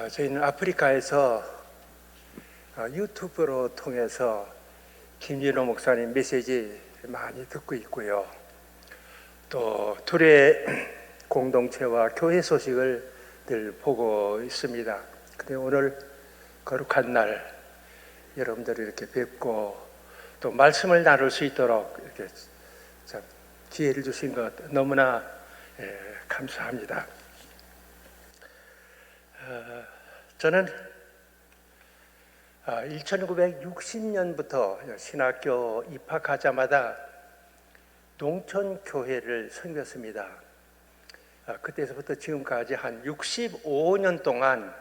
저희는 아프리카에서 유튜브로 통해서 김진호 목사님 메시지 많이 듣고 있고요. 또 둘의 공동체와 교회 소식을 늘 보고 있습니다. 근데 오늘 거룩한 날 여러분들이 이렇게 뵙고 또 말씀을 나눌 수 있도록 이렇게 참 기회를 주신 것 너무나 감사합니다. 저는 1960년부터 신학교 입학하자마자 농촌교회를 섬겼습니다. 그때서부터 지금까지 한 65년 동안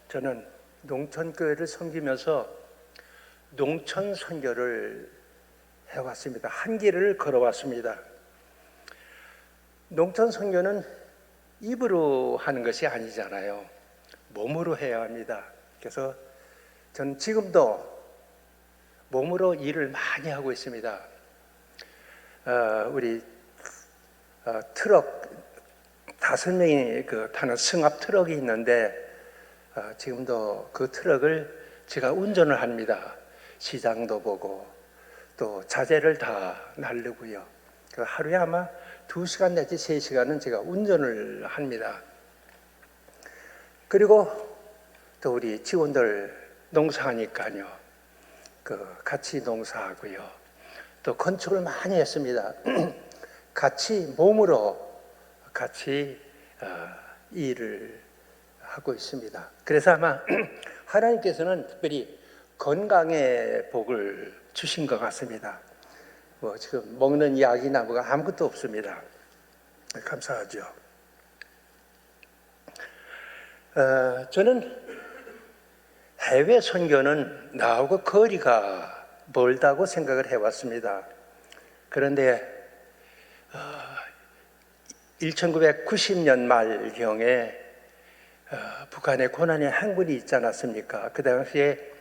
저는 농촌교회를 섬기면서 농촌 선교를 해왔습니다. 한 길을 걸어왔습니다. 농촌 선교는 입으로 하는 것이 아니잖아요. 몸으로 해야 합니다. 그래서 저는 지금도 몸으로 일을 많이 하고 있습니다. 우리 트럭 5명이 타는 승합 트럭이 있는데 지금도 그 트럭을 제가 운전을 합니다. 시장도 보고 또 자재를 다 나르고요. 하루에 아마 2시간 내지 3시간은 제가 운전을 합니다. 그리고 또 우리 직원들 농사하니까요. 같이 농사하고요. 또 건축을 많이 했습니다. 같이 몸으로 같이 일을 하고 있습니다. 그래서 아마 하나님께서는 특별히 건강의 복을 주신 것 같습니다. 지금 먹는 약이 나무가 아무것도 없습니다. 감사하죠. 저는 해외 선교는 나하고 거리가 멀다고 생각을 해왔습니다. 그런데 1990년 말경에 북한에 고난의 행군이 있지 않았습니까? 그 당시에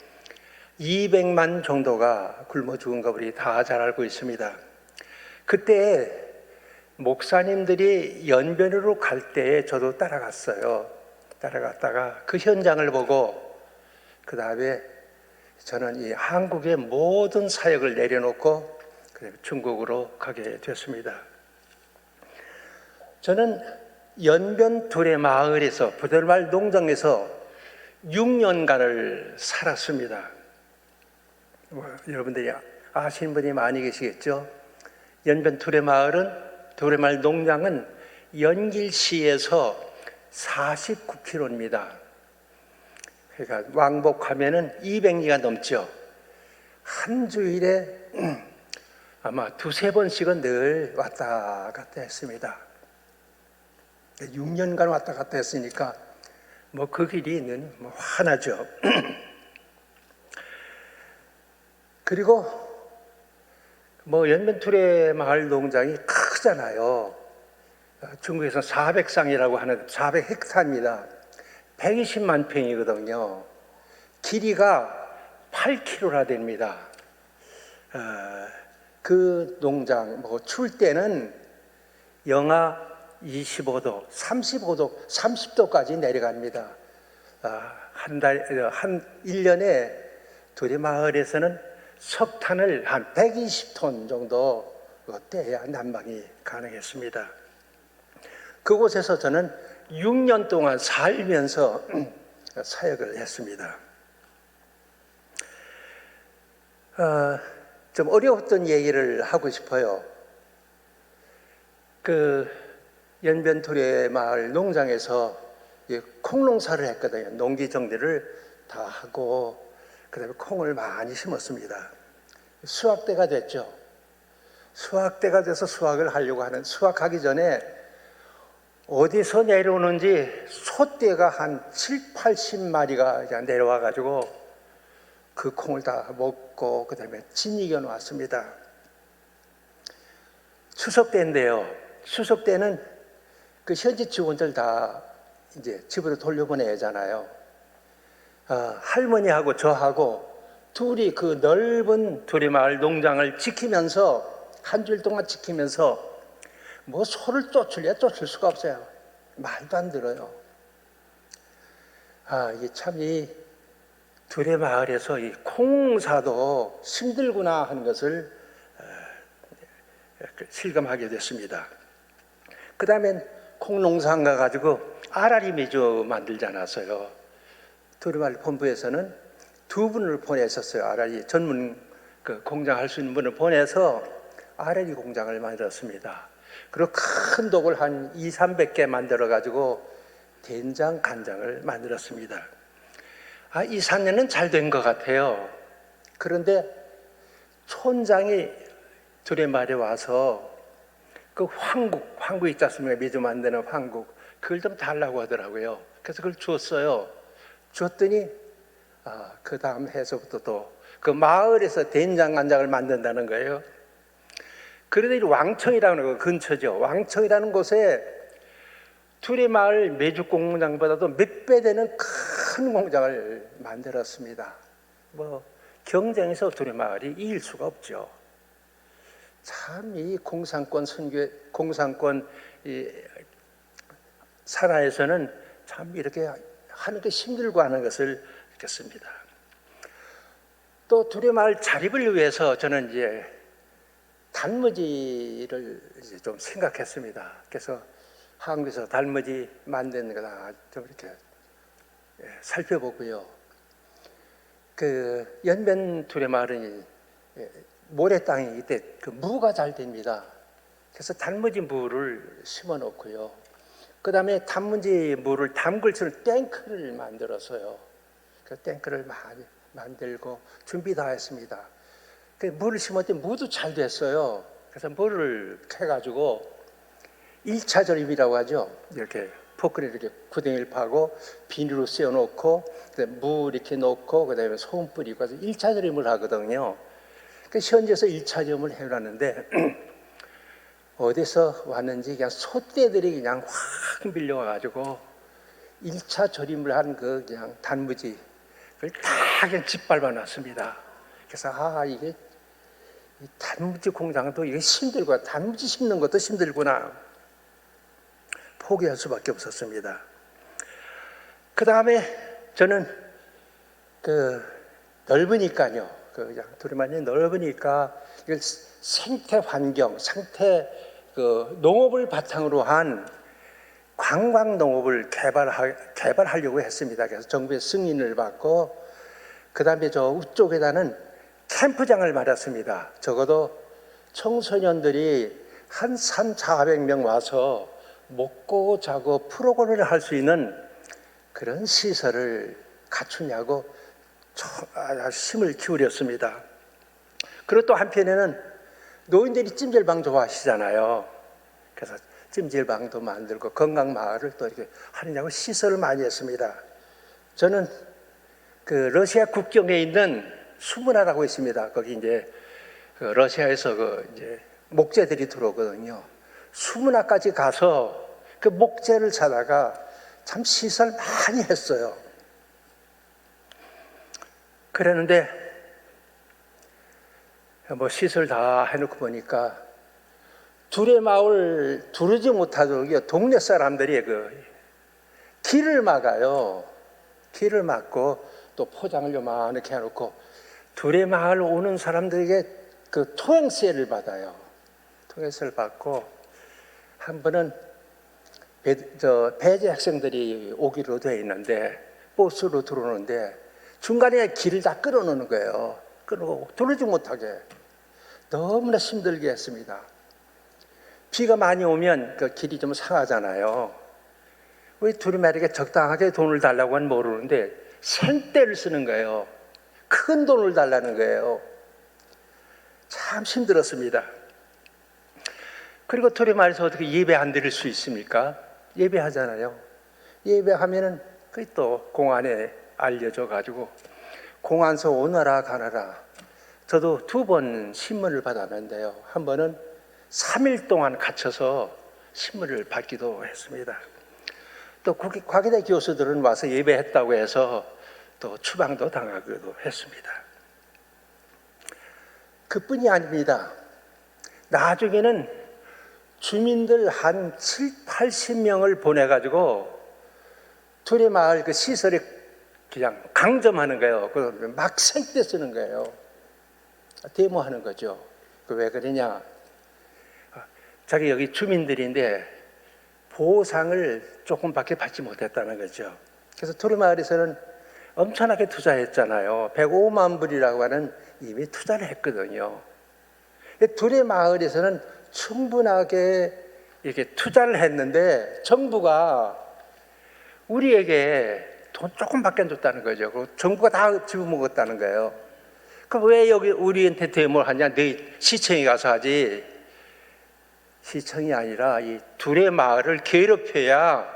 200만 정도가 굶어 죽은 거 우리 다 잘 알고 있습니다. 그때 목사님들이 연변으로 갈 때에 저도 따라갔어요. 따라갔다가 그 현장을 보고 그 다음에 저는 이 한국의 모든 사역을 내려놓고 중국으로 가게 됐습니다. 저는 연변 둘의 마을에서 부들말 농장에서 6년간을 살았습니다. 여러분들이 아시는 분이 많이 계시겠죠? 연변 둘의 둘의 농장은 연길시에서 49km입니다. 그러니까 왕복하면은 200리가 넘죠. 한 주일에 아마 2-3번씩은 늘 왔다 갔다 했습니다. 6년간 왔다 갔다 했으니까 그 길이는 환하죠. 그리고 연변투레 마을 농장이 크잖아요. 중국에서 400상이라고 하는 400헥타입니다. 120만 평이거든요. 길이가 8km나 됩니다. 그 농장 추울 때는 영하 25도, 35도, 30도까지 내려갑니다. 1년에 둘의 마을에서는 석탄을 한 120톤 정도 떼야 난방이 가능했습니다. 그곳에서 저는 6년 동안 살면서 사역을 했습니다. 좀 어려웠던 얘기를 하고 싶어요. 연변투레 마을 농장에서 콩농사를 했거든요. 농기 정리를 다 하고 그다음에 콩을 많이 심었습니다. 수확때가 됐죠. 수확때가 돼서 수확을 하려고 하는 수확하기 전에 어디서 내려오는지 소떼가 한 70-80마리가 그냥 내려와 가지고 그 콩을 다 먹고 그다음에 진이겨 놨습니다. 추석 때인데요. 추석 때는 현지 직원들 다 이제 집으로 돌려보내잖아요. 할머니하고 저하고 둘이 그 넓은 두리마을 농장을 지키면서 한 주일 동안 지키면서 소를 쫓을 수가 없어요. 말도 안 들어요. 이게 참 이 두레 마을에서 이 콩농사도 힘들구나 하는 것을 실감하게 됐습니다. 그 다음엔 콩농사 가가지고 알알이 메주 만들지 않았어요. 두레마을 본부에서는 두 분을 보냈었어요. 알알이 전문 공장 할 수 있는 분을 보내서 알알이 공장을 만들었습니다. 그리고 큰 독을 한 200~300개 만들어 가지고 된장, 간장을 만들었습니다. 이 산년은 잘 된 것 같아요. 그런데 촌장이 두레마을에 와서 그 황국 있지 않습니까? 메주 만드는 황국, 그걸 좀 달라고 하더라고요. 그래서 그걸 줬어요. 줬더니 그 다음 해서부터 또 그 마을에서 된장, 간장을 만든다는 거예요. 그런데 이 왕청이라는 거 근처죠. 왕청이라는 곳에 두레마을 메주 공장보다도 몇 배 되는 큰 공장을 만들었습니다. 경쟁에서 두레마을이 이길 수가 없죠. 참 이 공산권 산하에서는 참 이렇게 하는 게 힘들고 하는 것을 느꼈습니다. 또 두레마을 자립을 위해서 저는 이제 단무지를 이제 좀 생각했습니다. 그래서 한국에서 단무지 만드는 거다 좀 이렇게 살펴보고요. 그 연변 두레마을은 모래 땅이 이때 그 무가 잘 됩니다. 그래서 단무지 무를 심어 놓고요. 그 다음에 단무지 무를 담글 수 있는 탱크를 만들었어요. 그 탱크를 많이 만들고 준비 다 했습니다. 그 무를 심었더니 무도 잘 됐어요. 그래서 무를 캐가지고 1차 절임이라고 하죠. 이렇게 포크를 이렇게 구덩이를 파고 비닐로 씌워놓고 무 이렇게 놓고 그다음에 소금 뿌리고 해서 1차 절임을 하거든요. 그 현지에서 1차 절임을 해놨는데 어디서 왔는지 그냥 소떼들이 그냥 확 밀려와가지고 1차 절임을 한 그 그냥 단무지 그걸 다 그냥 짓밟아 놨습니다. 그래서 이게 단무지 공장도 이게 힘들고 단무지 심는 것도 힘들구나 포기할 수밖에 없었습니다. 그 다음에 저는 넓으니까요. 그냥 두레마을이 넓으니까 이걸 생태 환경, 농업을 바탕으로 한 관광 농업을 개발하려고 했습니다. 그래서 정부의 승인을 받고 그 다음에 저 우쪽에다는 캠프장을 마련했습니다. 적어도 청소년들이 한 300~400명 와서 먹고 자고 프로그램을 할 수 있는 그런 시설을 갖추냐고 힘을 기울였습니다. 그리고 또 한편에는 노인들이 찜질방 좋아하시잖아요. 그래서 찜질방도 만들고 건강마을을 또 이렇게 하느냐고 시설을 많이 했습니다. 저는 그 러시아 국경에 있는 수문화라고 있습니다. 거기 이제 러시아에서 이제 목재들이 들어오거든요. 수문화까지 가서 그 목재를 사다가 참 시설 많이 했어요. 그랬는데 시설 다 해놓고 보니까 두레마을 두르지 못하도록 동네 사람들이 길을 막아요. 길을 막고 또 포장을 요만하게 해놓고 두레마을 오는 사람들에게 통행세를 받아요. 통행세를 받고 한 번은 배제 학생들이 오기로 되어 있는데 버스로 들어오는데 중간에 길을 다 끊어놓는 거예요. 끊고 들어오지 못하게 너무나 힘들게 했습니다. 비가 많이 오면 그 길이 좀 상하잖아요. 왜 두레마을에게 적당하게 돈을 달라고 하면 모르는데 생떼를 쓰는 거예요. 큰 돈을 달라는 거예요. 참 힘들었습니다. 그리고 두레마을에서 어떻게 예배 안 드릴 수 있습니까? 예배하잖아요. 예배하면은 그게 또 공안에 알려져 가지고 공안서 오너라 가너라. 저도 2번 신문을 받았는데요. 한 번은 3일 동안 갇혀서 신문을 받기도 했습니다. 또 과기대 교수들은 와서 예배했다고 해서 또 추방도 당하기도 했습니다. 그뿐이 아닙니다. 나중에는 주민들 한 70~80명을 보내가지고 둘의 마을 그 시설에 그냥 강점하는 거예요. 막 생떼 쓰는 거예요. 데모하는 거죠. 왜 그러냐? 자기 여기 주민들인데 보상을 조금밖에 받지 못했다는 거죠. 그래서 둘의 마을에서는 엄청나게 투자했잖아요. 105만 불이라고 하는 이미 투자를 했거든요. 둘의 마을에서는 충분하게 이렇게 투자를 했는데 정부가 우리에게 돈 조금밖에 안 줬다는 거죠. 그리고 정부가 다 집어먹었다는 거예요. 그럼 왜 여기 우리한테 데모를 하냐? 너희 시청에 가서 하지. 시청이 아니라 이 둘의 마을을 괴롭혀야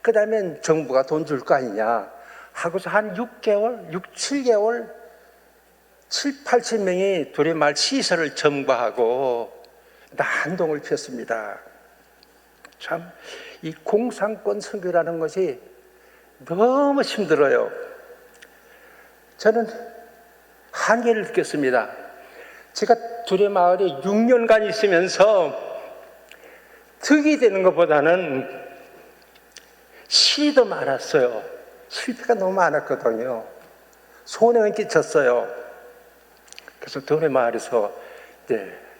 그 다음엔 정부가 돈 줄 거 아니냐 하고서 한 6개월, 6, 7개월 7, 80명이 둘의 마을 시설을 점거하고 난동을 폈습니다. 참 이 공산권 선교라는 것이 너무 힘들어요. 저는 한계를 느꼈습니다. 제가 둘의 마을에 6년간 있으면서 득이 되는 것보다는 실이 더 많았어요. 실패가 너무 많았거든요. 손해는 끼쳤어요. 그래서 둘의 마을에서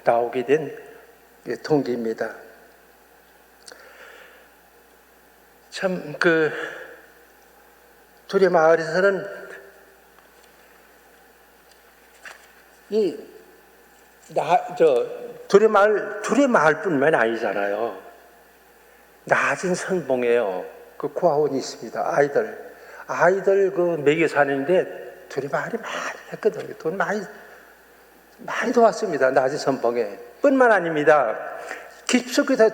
나오게 된 동기입니다. 참 둘의 마을에서는 둘의 마을뿐만 아니잖아요. 낮은 선봉에요. 그 고아원이 있습니다. 아이들 먹여 사는데 둘의 마을이 많이 했거든요. 돈 많이 도왔습니다. 낮은 선봉에. 뿐만 아닙니다. 깊숙이서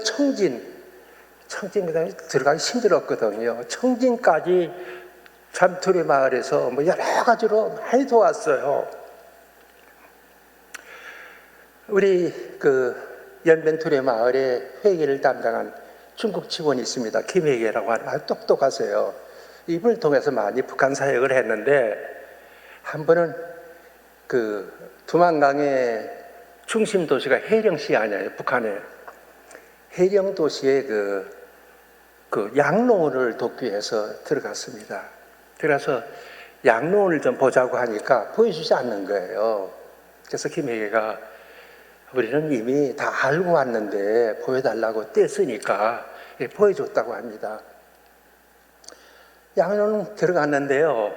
청진까지 들어가기 힘들었거든요. 청진까지 참 둘의 마을에서 여러 가지로 많이 도왔어요. 우리 연변 둘의 마을에 회계를 담당한 중국 직원이 있습니다. 김회계라고 하는 아주 똑똑하세요. 이분을 통해서 많이 북한 사역을 했는데 한 번은 두만강의 중심 도시가 해령시 아니에요. 북한에 해령 도시에 양로원을 돕기 위해서 들어갔습니다. 들어가서 양로원을 좀 보자고 하니까 보여주지 않는 거예요. 그래서 김회계가 우리는 이미 다 알고 왔는데 보여달라고 뗐으니까 보여줬다고 합니다. 양로원 들어갔는데요.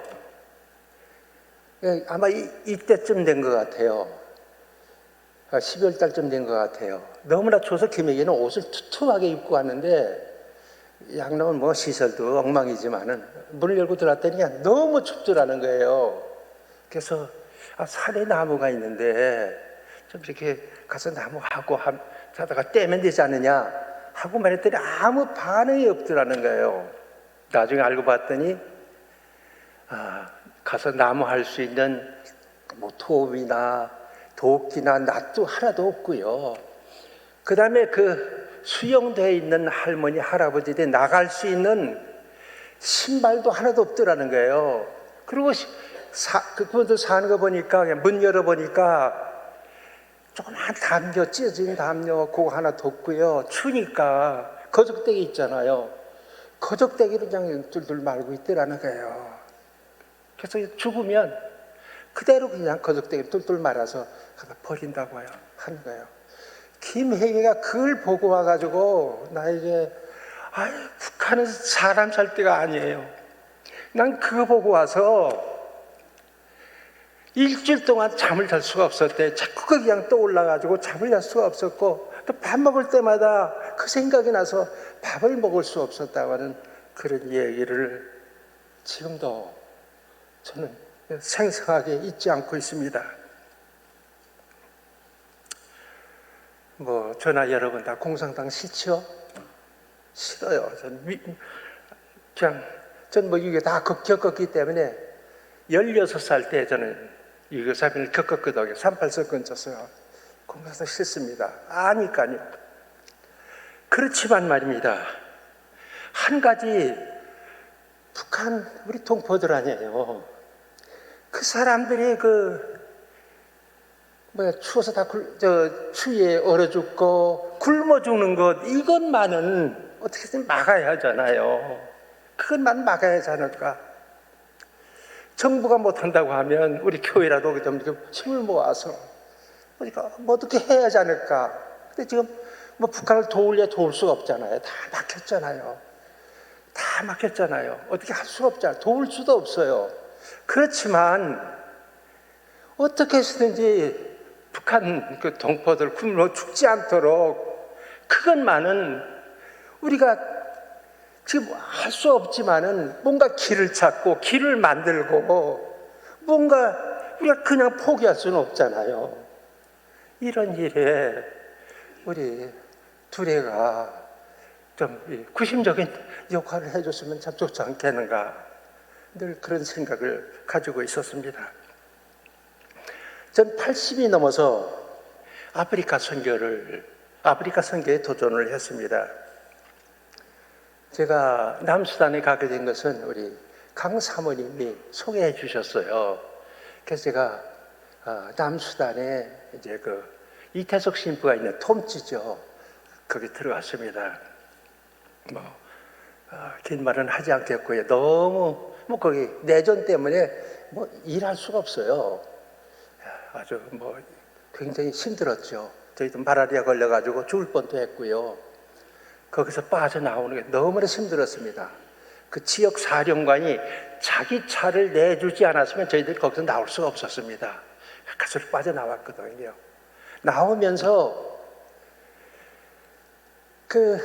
아마 이때쯤 된 것 같아요. 12월 달쯤 된 것 같아요. 너무나 추워서 김혜기는 옷을 투투하게 입고 왔는데 양로원 시설도 엉망이지만은 문을 열고 들어왔더니 너무 춥더라는 거예요. 그래서 산에 나무가 있는데 좀 이렇게 가서 나무하고 자다가 떼면 되지 않느냐 하고 말했더니 아무 반응이 없더라는 거예요. 나중에 알고 봤더니 가서 나무 할 수 있는 도움이나 도끼나 낫도 하나도 없고요. 그 다음에 수용되어 있는 할머니 할아버지들이 나갈 수 있는 신발도 하나도 없더라는 거예요. 그리고 그분들 사는 거 보니까 문 열어보니까 조그만 담요, 찢어진 담요 그거 하나 뒀고요. 추니까 거적대기 있잖아요. 거적대기를 그냥 뚫뚫 말고 있더라는 거예요. 그래서 죽으면 그대로 그냥 거적대기를 뚫뚫 말아서 버린다고 하는 거예요. 김혜기가 그걸 보고 와가지고 나에게 북한은 사람 살 데가 아니에요. 난 그거 보고 와서 일주일 동안 잠을 잘 수가 없었대. 자꾸 그냥 떠올라가지고 잠을 잘 수가 없었고 또 밥 먹을 때마다 그 생각이 나서 밥을 먹을 수 없었다고 하는 그런 얘기를 지금도 저는 생생하게 잊지 않고 있습니다. 저나 여러분 다 공산당 싫죠? 싫어요. 전 이게 다 겪었기 때문에 16살 때 저는 유교사변을 겪었거든요. 38사건 쳤어요. 공산당 싫습니다. 아니까요. 그렇지만 말입니다. 한 가지 북한 우리 동포들 아니에요. 그 사람들이 추워서 다 추위에 얼어 죽고 굶어 죽는 것 이것만은 어떻게든 막아야 하잖아요. 그것만 막아야 하지 않을까? 정부가 못한다고 하면 우리 교회라도 좀 힘을 모아서 우리가 뭐 어떻게 해야 하지 않을까? 근데 지금 뭐 북한을 도울 수가 없잖아요. 다 막혔잖아요. 다 막혔잖아요. 어떻게 할 수가 없잖아요. 도울 수도 없어요. 그렇지만 어떻게 해서든지 북한 그 동포들 굶어 죽지 않도록 그것만은 우리가 지금 할 수 없지만은 뭔가 길을 찾고 길을 만들고 뭔가 우리가 그냥 포기할 수는 없잖아요. 이런 일에 우리 둘이가 좀 구심적인 역할을 해줬으면 참 좋지 않겠는가, 늘 그런 생각을 가지고 있었습니다. 전 80이 넘어서 아프리카 선교에 도전을 했습니다. 제가 남수단에 가게 된 것은 우리 강 사모님이 소개해 주셨어요. 그래서 제가 남수단에 이제 그 이태석 신부가 있는 톰지죠. 거기 들어갔습니다. 긴 말은 하지 않겠고요. 너무 거기 내전 때문에 일할 수가 없어요. 아주 굉장히 힘들었죠. 저희도 말라리아 걸려가지고 죽을 뻔도 했고요. 거기서 빠져나오는 게 너무나 힘들었습니다. 그 지역 사령관이 자기 차를 내주지 않았으면 저희들이 거기서 나올 수가 없었습니다. 가서 빠져나왔거든요. 나오면서 그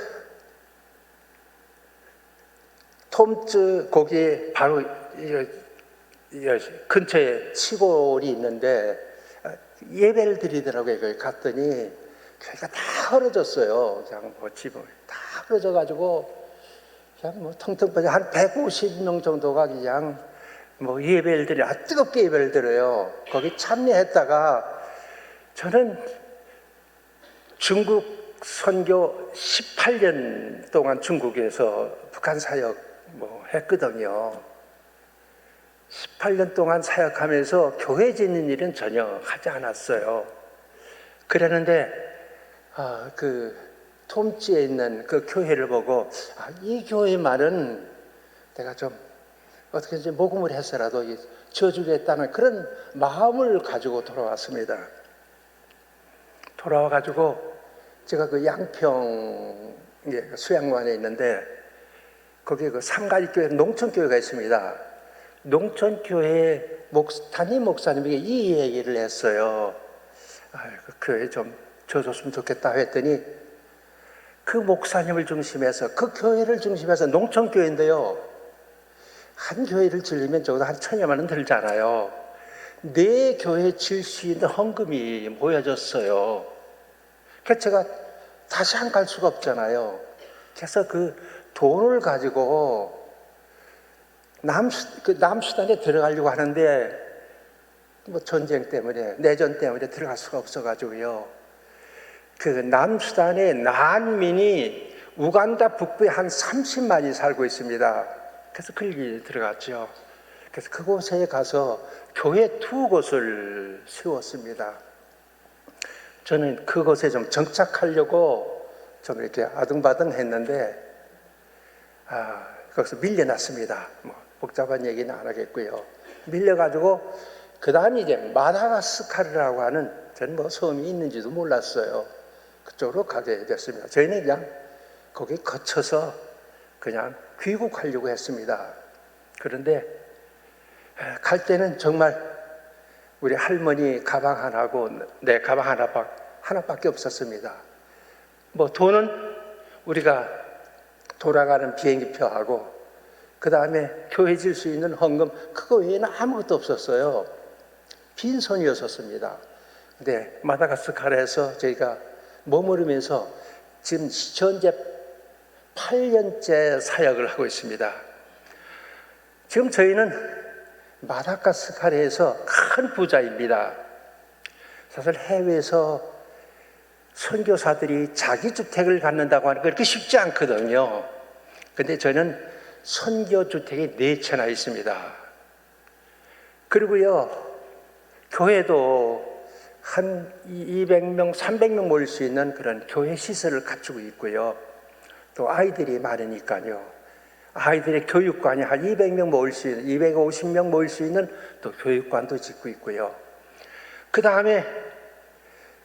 톰즈 거기에 바로 근처에 시골이 있는데 예배를 드리더라고요. 거기 갔더니 교회가 다 헐어졌어요. 그냥 집을 다 헐어져가지고 그냥 텅텅 빠져 한 150명 정도가 그냥 예배를 드려, 뜨겁게 예배를 드려요. 거기 참여했다가 저는 중국 선교 18년 동안 중국에서 북한 사역 했거든요. 18년 동안 사역하면서 교회 짓는 일은 전혀 하지 않았어요. 그랬는데 그 톰지에 있는 그 교회를 보고 이 교회 말은 내가 좀 어떻게 모금을 해서라도 져주겠다는 그런 마음을 가지고 돌아왔습니다. 돌아와가지고 제가 그 양평 수양관에 있는데 거기에 그 삼가지교회 농촌교회가 있습니다. 농촌교회 담임 목사님에게 이 얘기를 했어요. 그 교회 좀 져줬으면 좋겠다 했더니 그 목사님을 중심해서 그 교회를 중심해서 농촌교회인데요. 한 교회를 지으면 적어도 한 1,000여만 원 들잖아요. 네 교회 질 수 있는 헌금이 모여졌어요. 그래서 제가 다시 안 갈 수가 없잖아요. 그래서 그 돈을 가지고 남수단에 들어가려고 하는데 전쟁 때문에 내전 때문에 들어갈 수가 없어가지고요. 그 남수단의 난민이 우간다 북부에 한 30만이 살고 있습니다. 그래서 거기 들어갔죠. 그래서 그곳에 가서 교회 2곳을 세웠습니다. 저는 그곳에 좀 정착하려고 좀 이렇게 아등바등 했는데 거기서 밀려났습니다. 복잡한 얘기는 안 하겠고요. 밀려가지고 그 다음에 이제 마다가스카르라고 하는 저는 섬이 있는지도 몰랐어요. 그쪽으로 가게 됐습니다. 저희는 그냥 거기 거쳐서 그냥 귀국하려고 했습니다. 그런데 갈 때는 정말 우리 할머니 가방 하나고 내 가방 하나밖에 없었습니다. 돈은 우리가 돌아가는 비행기표하고 그 다음에 교회 질 수 있는 헌금 그거 외에는 아무것도 없었어요. 빈손이었습니다. 근데 마다가스카르에서 저희가 머무르면서 지금 현재 8년째 사역을 하고 있습니다. 지금 저희는 마다가스카르에서 큰 부자입니다. 사실 해외에서 선교사들이 자기 주택을 갖는다고 하는 게 그렇게 쉽지 않거든요. 근데 저는 선교주택이 4채나 있습니다. 그리고요, 교회도 한 200명, 300명 모일 수 있는 그런 교회 시설을 갖추고 있고요. 또 아이들이 많으니까요. 아이들의 교육관이 한 200명 모일 수 있는, 250명 모일 수 있는 또 교육관도 짓고 있고요. 그 다음에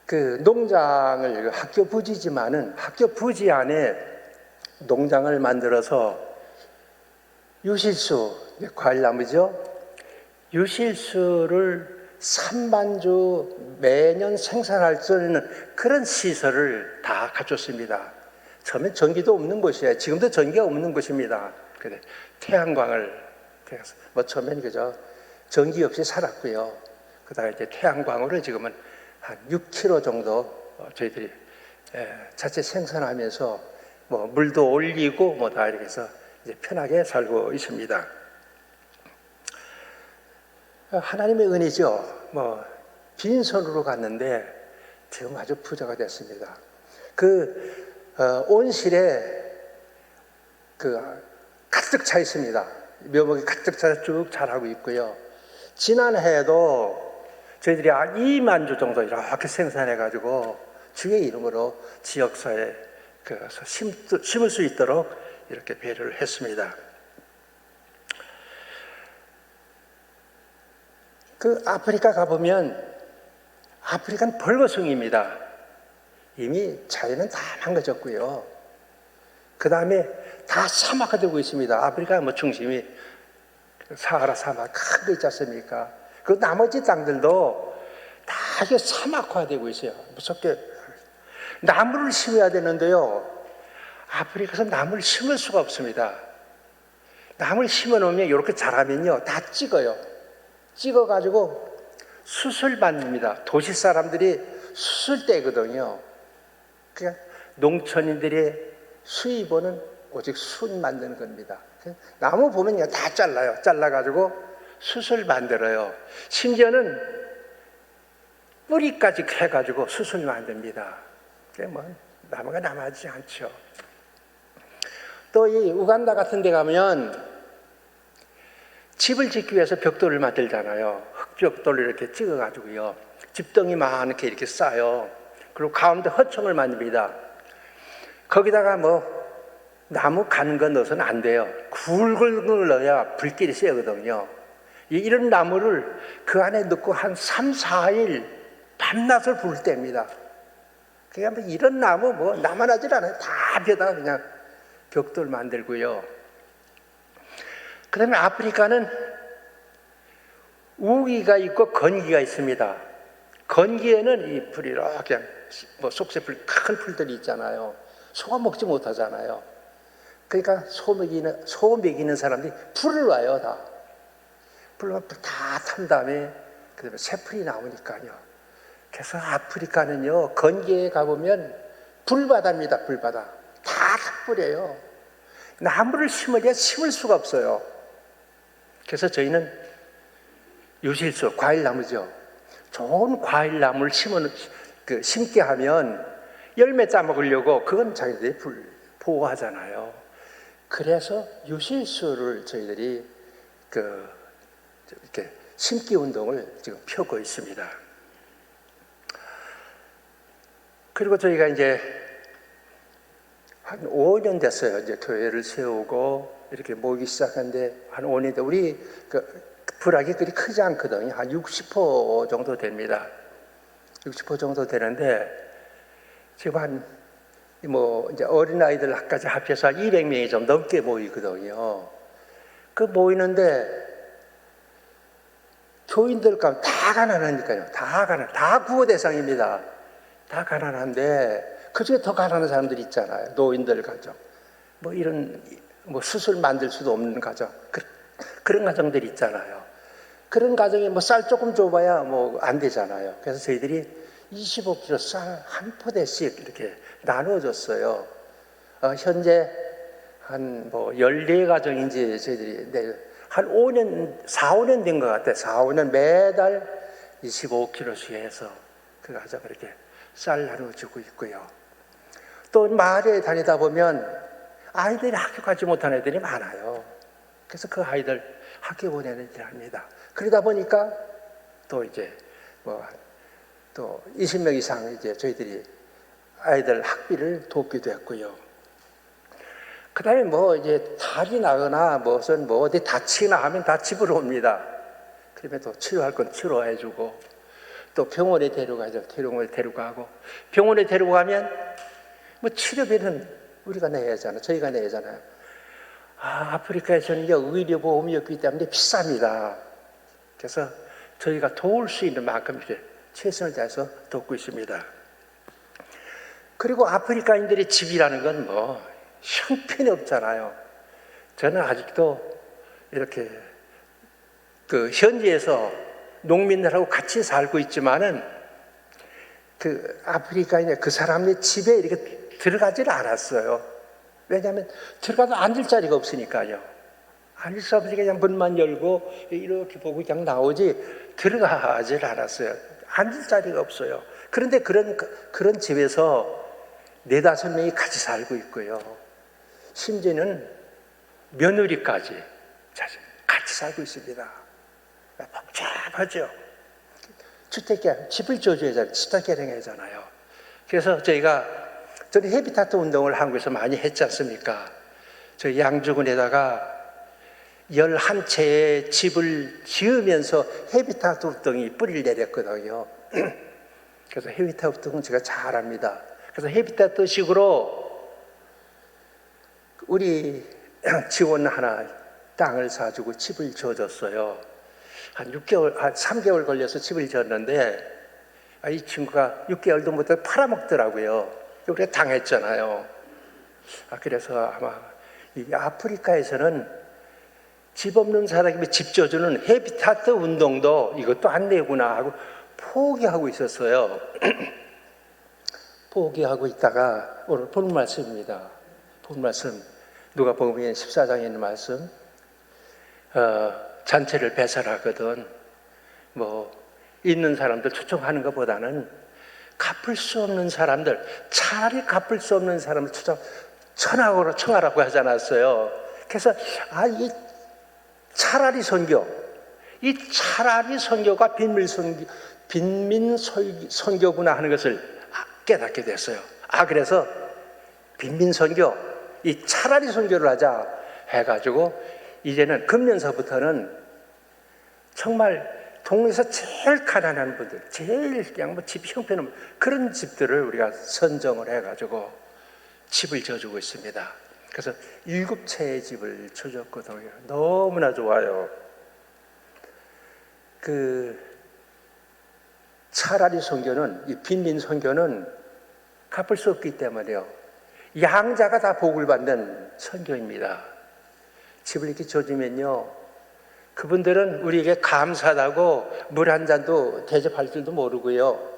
그 농장을 학교 부지지만은 학교 부지 안에 농장을 만들어서 유실수, 과일나무죠. 유실수를 3만 주 매년 생산할 수 있는 그런 시설을 다 갖췄습니다. 처음엔 전기도 없는 곳이에요. 지금도 전기가 없는 곳입니다. 그래, 태양광을 뭐 처음엔 그저 전기 없이 살았고요. 그다음에 이제 태양광으로 지금은 한 6kg 정도 저희들이 자체 생산하면서 뭐 물도 올리고 뭐 다 이렇게 해서 이제 편하게 살고 있습니다. 하나님의 은혜죠. 뭐 빈손으로 갔는데 지금 아주 부자가 됐습니다. 그 온실에 가득 차 있습니다. 묘목이 가득 차서 쭉 자라고 있고요. 지난해에도 저희들이 한 2만 주 정도 이렇게 생산해가지고 주의 이름으로 지역사회에 심을 수 있도록 이렇게 배려를 했습니다. 그 아프리카 가보면 아프리카는 벌거숭이입니다. 이미 자연은 다 망가졌고요. 그 다음에 다 사막화되고 있습니다. 아프리카 뭐 중심이 사하라 사막 큰 거 있지 않습니까? 그 나머지 땅들도 다 이게 사막화되고 있어요. 무섭게 나무를 심어야 되는데요. 아프리카에서 나무를 심을 수가 없습니다. 나무를 심어 놓으면 이렇게 자라면요 다 찍어요. 찍어가지고 수술 받습니다. 도시 사람들이 수술대거든요. 그러니까 농촌인들의 수입원은 오직 순 만드는 겁니다. 나무 보면요 다 잘라요. 잘라가지고 수술 만들어요. 심지어는 뿌리까지 해가지고 수술 만듭니다. 뭐 나무가 남아지지 않죠. 또 이 우간다 같은 데 가면 집을 짓기 위해서 벽돌을 만들잖아요. 흙벽돌을 이렇게 찍어가지고요. 집덩이 많게 이렇게 쌓아요. 그리고 가운데 허청을 만듭니다. 거기다가 뭐 나무 간 거 넣어서는 안 돼요. 굵은 넣어야 불길이 세거든요. 이런 나무를 그 안에 넣고 한 3, 4일 밤낮을 부를 때입니다. 그러니까 뭐 이런 나무 뭐 남아나질 않아요. 다 벼다가 그냥 벽돌 만들고요. 그 다음에 아프리카는 우기가 있고 건기가 있습니다. 건기에는 이 풀이 이렇게 뭐 속새풀 큰 풀들이 있잖아요. 소가 먹지 못하잖아요. 그러니까 소 먹이는 사람들이 풀을 와요. 다 풀을 다 탄 다음에 그 다음에 새풀이 나오니까요. 그래서 아프리카는요 건기에 가보면 불바다입니다. 불바다 다 탁불이에요. 나무를 심을 수가 없어요. 그래서 저희는 유실수, 과일나무죠. 좋은 과일나무를 심게 하면 열매 따먹으려고 그건 자기들이 보호하잖아요. 그래서 유실수를 저희들이 이렇게 심기 운동을 지금 펴고 있습니다. 그리고 저희가 이제 한 5년 됐어요. 이제 교회를 세우고 이렇게 모이기 시작한데 한 5년 돼. 우리 부락이 그리 크지 않거든요. 한 60호 정도 됩니다. 60호 정도 되는데 지금 이제 어린아이들까지 합해서 한 200명이 좀 넘게 모이거든요. 그 모이는데 교인들 가운데 다 가난하니까요. 다 구호 대상입니다. 다 가난한데 그중에 더 가난한 사람들이 있잖아요. 노인들 가정, 뭐 이런 뭐 수술 만들 수도 없는 가정, 그런 가정들이 있잖아요. 그런 가정에 뭐 쌀 조금 줘봐야 뭐 안 되잖아요. 그래서 저희들이 25kg 쌀 한 포대씩 이렇게 나누어줬어요. 현재 한 뭐 14가정인지 저희들이 한 4, 5년 된 것 같아요. 4, 5년 매달 25kg씩 해서 그 가정을 이렇게 쌀 나눠주고 있고요. 또 마을에 다니다 보면 아이들이 학교 가지 못한 애들이 많아요. 그래서 그 아이들 학교 보내는 일을 합니다. 그러다 보니까 또 이제 또 20명 이상 이제 저희들이 아이들 학비를 돕기도 했고요. 그 그다음에 뭐 이제 탈이 나거나 무슨 뭐 어디 다치나 하면 다 집으로 옵니다. 그러면 또 치료할 건 치료해주고, 또 병원에 데려가죠. 병원에 데려가고, 병원에 데려가면 뭐 치료비는 우리가 내야 하잖아요. 저희가 내야 하잖아요. 아프리카에서는 의료보험이 없기 때문에 비쌉니다. 그래서 저희가 도울 수 있는 만큼 이렇게 최선을 다해서 돕고 있습니다. 그리고 아프리카인들의 집이라는 건 뭐 형편이 없잖아요. 저는 아직도 이렇게 그 현지에서 농민들하고 같이 살고 있지만은 그 아프리카인의 그 사람의 집에 이렇게 들어가지를 않았어요. 왜냐하면 들어가도 앉을 자리가 없으니까요. 앉을 수 없으니까 그냥 문만 열고 이렇게 보고 그냥 나오지 들어가질 않았어요. 앉을 자리가 없어요. 그런데 그런 집에서 4-5명이 같이 살고 있고요. 심지어는 며느리까지 같이 살고 있습니다. 복잡하죠. 주택계약, 집을 지어줘야 하잖아요. 주택계약하잖아요. 그래서 저는 헤비타트 운동을 한국에서 많이 했지 않습니까? 저희 양주군에다가 11채의 집을 지으면서 헤비타트 운동이 뿌리를 내렸거든요. 그래서 헤비타트 운동은 제가 잘 압니다. 그래서 헤비타트 식으로 우리 직원 하나 땅을 사주고 집을 지어줬어요. 한 3개월 걸려서 집을 지었는데 이 친구가 6개월도 못해 팔아먹더라고요. 우리가 당했잖아요. 그래서 아마 이 아프리카에서는 집 없는 사람이 집 지어주는 헤비타트 운동도 이것도 안 되구나 하고 포기하고 있었어요. 포기하고 있다가 오늘 본 말씀입니다. 본 말씀 누가복음 14장에 있는 말씀. 잔치를 배설하거든 뭐 있는 사람들 초청하는 것보다는 갚을 수 없는 사람들, 차라리 갚을 수 없는 사람을 청하라고 하지 않았어요. 그래서 이 차라리 선교, 이 차라리 선교가 빈민 선교구나 하는 것을 깨닫게 됐어요. 그래서 빈민 선교, 이 차라리 선교를 하자 해가지고 이제는 금년서부터는 정말 동네에서 제일 가난한 분들, 제일 그냥 뭐 집 형편없는 그런 집들을 우리가 선정을 해가지고 집을 지어주고 있습니다. 그래서 7채의 집을 지어줬거든요. 너무나 좋아요. 차라리 선교는, 이 빈민 선교는 갚을 수 없기 때문에요. 양자가 다 복을 받는 선교입니다. 집을 이렇게 지어주면요, 그분들은 우리에게 감사하다고 물 한 잔도 대접할 줄도 모르고요.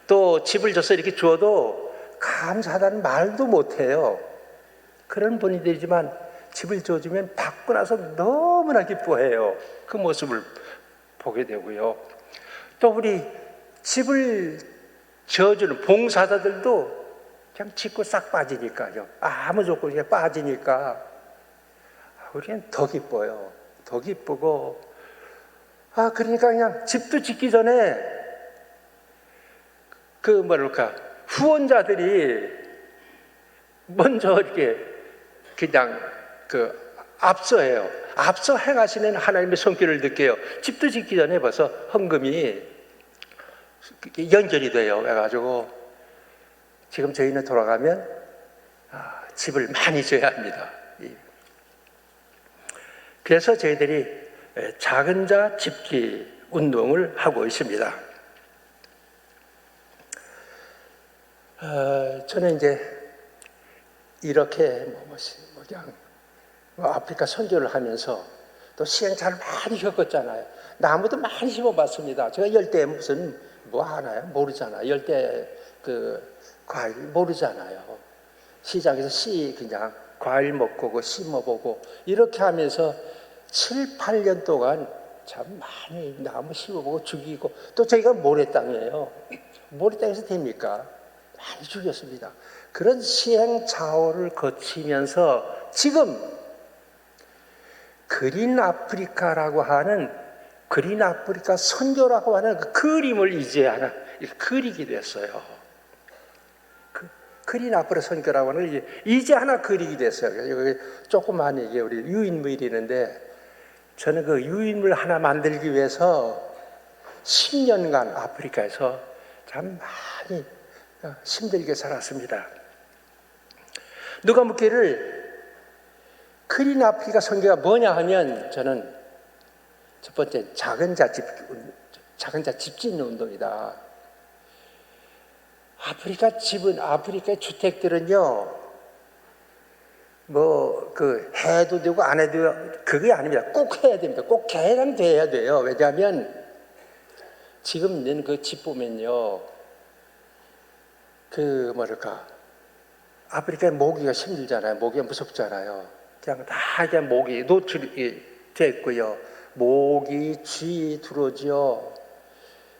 또 집을 줘서 이렇게 주어도 감사하다는 말도 못해요. 그런 분들이지만 집을 지어주면 받고 나서 너무나 기뻐해요. 그 모습을 보게 되고요. 또 우리 집을 지어주는 봉사자들도 그냥 짓고 싹 빠지니까요. 아무 조건이 그냥 빠지니까 우리는 더 기뻐요. 더 기쁘고, 그러니까 그냥 집도 짓기 전에 후원자들이 먼저 이렇게 그냥 앞서해요. 앞서 행하시는 하나님의 손길을 느껴요. 집도 짓기 전에 벌써 헌금이 연결이 돼요. 그래가지고 지금 저희는 돌아가면 집을 많이 지어야 합니다. 그래서 저희들이 작은 자 집기 운동을 하고 있습니다. 저는 이제 이렇게 그냥 아프리카 선교를 하면서 또 시행착오를 많이 겪었잖아요. 나무도 많이 심어봤습니다. 제가 열대 무슨 뭐 하나요? 모르잖아요. 열대 과일 모르잖아요. 시장에서 그냥 과일 먹고 심어보고 이렇게 하면서 7-8년 동안 참 많이 나무 심어보고 죽이고, 또 저희가 모래땅이에요. 모래땅에서 됩니까? 많이 죽였습니다. 그런 시행착오를 거치면서 지금 그린 아프리카라고 하는, 그린 아프리카 선교라고 하는 그 그림을 이제 하나 그리게 됐어요. 그린 아프리카 선교라고 하는 이제 하나 그리게 됐어요. 여기 조그만 이게 우리 유인물이 있는데 저는 그 유인물 하나 만들기 위해서 10년간 아프리카에서 참 많이 힘들게 살았습니다. 누가 묻기를 그린 아프리카 선교가 뭐냐 하면 저는 첫 번째 작은 자 집짓는 운동이다. 아프리카의 주택들은요, 뭐, 해도 되고 안 해도 그게 아닙니다. 꼭 해야 됩니다. 꼭 개량돼야 돼요. 왜냐하면 지금 있는 그 집 보면요, 아프리카에 모기가 힘들잖아요. 모기가 무섭잖아요. 그냥 다 그냥 모기 노출이 되어 있고요. 모기, 쥐, 두루지요.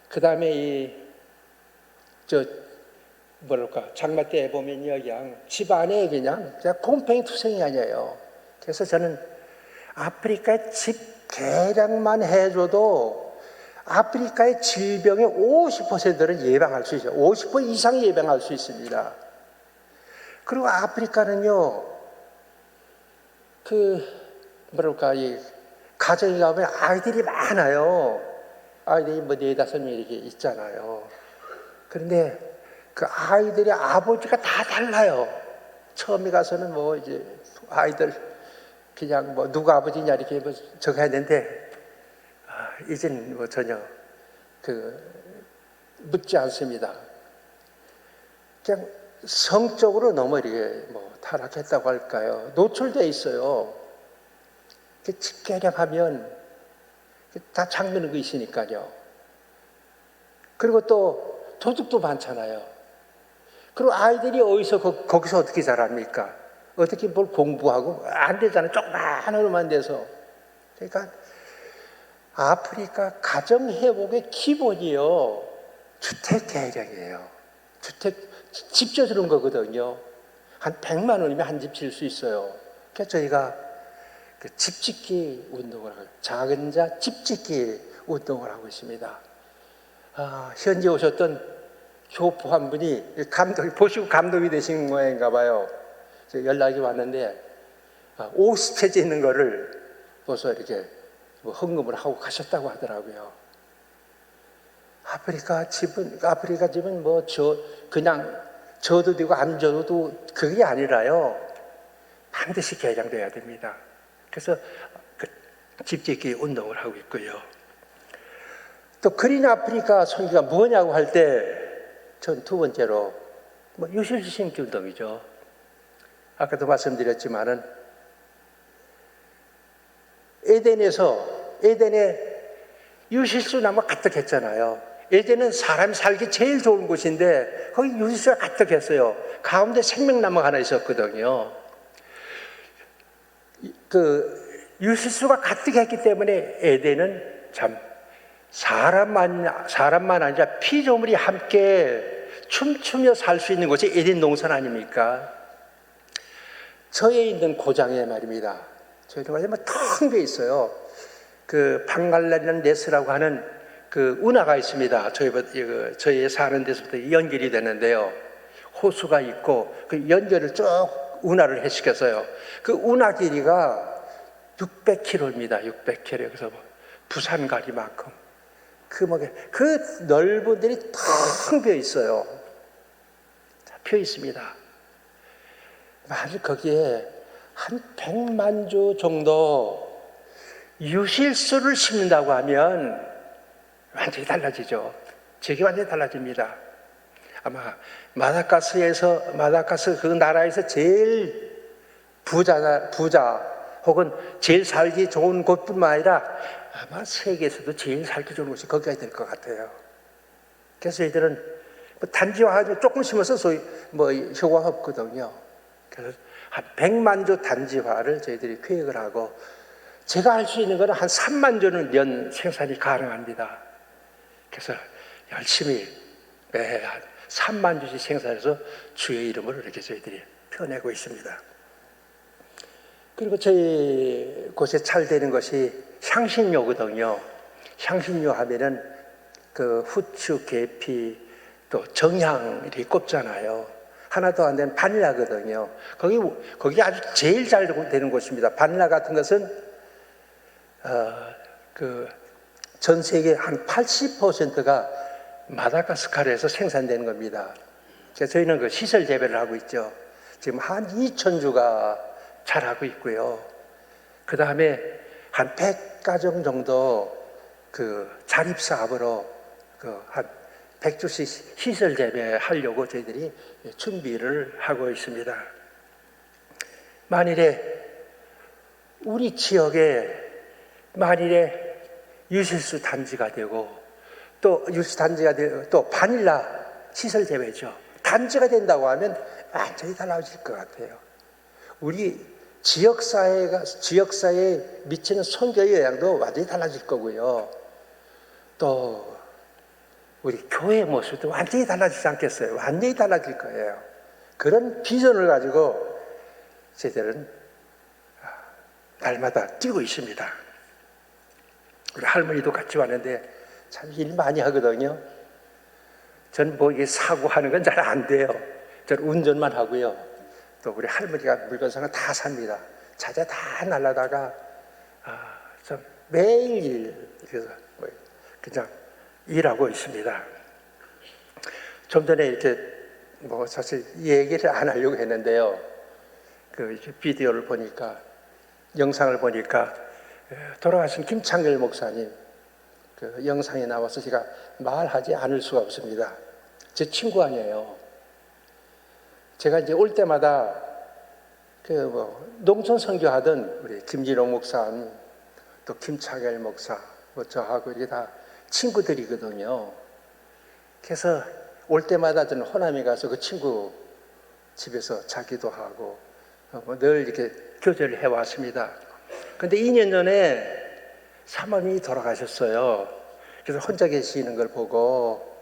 그 다음에 장마 때 보면요, 그냥 집 안에 그냥 곰팡이 투성이 아니에요. 그래서 저는 아프리카의 집 개량만 해줘도 아프리카의 질병의 50%를 예방할 수 있어요. 50% 이상 예방할 수 있습니다. 그리고 아프리카는요, 이 가정에 가면 아이들이 많아요. 아이들이 뭐 4-5명 이렇게 있잖아요. 그런데 그 아이들의 아버지가 다 달라요. 처음에 가서는 뭐 이제 아이들 그냥 뭐 누가 아버지냐 이렇게 뭐 적어야 되는데, 이젠 뭐 전혀 묻지 않습니다. 그냥 성적으로 너무 이렇게 뭐 타락했다고 할까요? 노출되어 있어요. 집개량하면 다 잠그는 거 있으니까요. 그리고 또 도둑도 많잖아요. 그리고 아이들이 거기서 어떻게 자랍니까? 어떻게 뭘 공부하고 안 되잖아요. 조그만 얼만 돼서. 그러니까 아프리카 가정회복의 기본이요, 주택 개량이에요. 집 져주는 거거든요. 한 100만 원이면 한 집 질 수 있어요. 그래서 저희가 집 짓기 운동을 하고, 작은 자 집 짓기 운동을 하고 있습니다. 현재 오셨던 교포 한 분이 보시고 감동이 되신 모양인가 봐요. 연락이 왔는데, 옷 짓는 거를 벌써 이렇게 헌금을 하고 가셨다고 하더라고요. 아프리카 집은 뭐 그냥 져도 되고 안 져도 그게 아니라요, 반드시 개량돼야 됩니다. 그래서 집 짓기 운동을 하고 있고요. 또 그린 아프리카 선교가 뭐냐고 할 때 전 두 번째로 유실수 심기 운동이죠. 아까도 말씀드렸지만은 에덴에 유실수 나무 가득했잖아요. 에덴은 사람이 살기 제일 좋은 곳인데 거기 유실수가 가득했어요. 가운데 생명나무가 하나 있었거든요. 유실수가 가득했기 때문에 에덴은 참 사람만 아니라 피조물이 함께 춤추며 살 수 있는 곳이 에덴 동산 아닙니까? 저에 있는 고장에 말입니다. 저희도 말하자면 텅 비어 있어요. 방갈라리는 네스라고 하는 운하가 있습니다. 저희 사는 데서부터 연결이 되는데요. 호수가 있고 그 연결을 쭉 운하를 해시켰어요. 그 운하 길이가 600km입니다. 600km. 그래서 부산 가리만큼 그 넓은 데이 텅 비어 있어요. 펴 있습니다. 만약 거기에 한 100만 주 정도 유실수를 심는다고 하면 완전히 달라지죠. 지역이 완전히 달라집니다. 아마 마다가스 그 나라에서 제일 부자 혹은 제일 살기 좋은 곳뿐만 아니라 아마 세계에서도 제일 살기 좋은 곳이 거기가 될 것 같아요. 그래서 저희들은 단지화하면 조금 심어서 효과가 없거든요. 그래서 한 100만 주 단지화를 저희들이 계획을 하고, 제가 할 수 있는 것은 한 3만 주는 연 생산이 가능합니다. 그래서 열심히 매해 한 3만 주씩 생산해서 주의 이름으로 이렇게 저희들이 펴내고 있습니다. 그리고 저희 곳에 잘 되는 것이 향신료거든요. 향신료 하면은 후추, 계피, 또 정향 이렇게 꼽잖아요. 하나도 안 되는 바닐라거든요. 거기 아주 제일 잘 되는 곳입니다. 바닐라 같은 것은 전 세계 한 80%가 마다가스카르에서 생산되는 겁니다. 그래서 저희는 그 시설 재배를 하고 있죠. 지금 한 2,000주가 자라고 있고요. 그 다음에 한 100가정 정도 그 자립사업으로 한 100주씩 시설 재배하려고 저희들이 준비를 하고 있습니다. 만일에 우리 지역에 유실수 단지가 되고 또 유실수 단지가 되고 또 바닐라 시설 재배죠. 단지가 된다고 하면 완전히 달라질 것 같아요. 우리 지역사회에 미치는 선교의 영향도 완전히 달라질 거고요. 또 우리 교회의 모습도 완전히 달라지지 않겠어요? 완전히 달라질 거예요. 그런 비전을 가지고 저희들은 날마다 뛰고 있습니다. 우리 할머니도 같이 왔는데 참 일 많이 하거든요. 저는 뭐 이게 사고하는 건 잘 안 돼요. 저는 운전만 하고요. 또 우리 할머니가 물건상을 다 삽니다. 자재 다 날라다가 좀 매일 그래서 그냥 일하고 있습니다. 좀 전에 이렇게 뭐 사실 얘기를 안 하려고 했는데요. 이렇게 비디오를 보니까 영상을 보니까 돌아가신 김창렬 목사님 그 영상에 나와서 제가 말하지 않을 수가 없습니다. 제 친구 아니에요. 제가 이제 올 때마다 농촌 선교하던 우리 김진호 목사님 또 김창렬 목사 저하고 이게 다 친구들이거든요. 그래서 올 때마다 저는 호남에 가서 그 친구 집에서 자기도 하고 늘 이렇게 교제를 해왔습니다. 근데 2년 전에 사모님이 돌아가셨어요. 그래서 혼자 계시는 걸 보고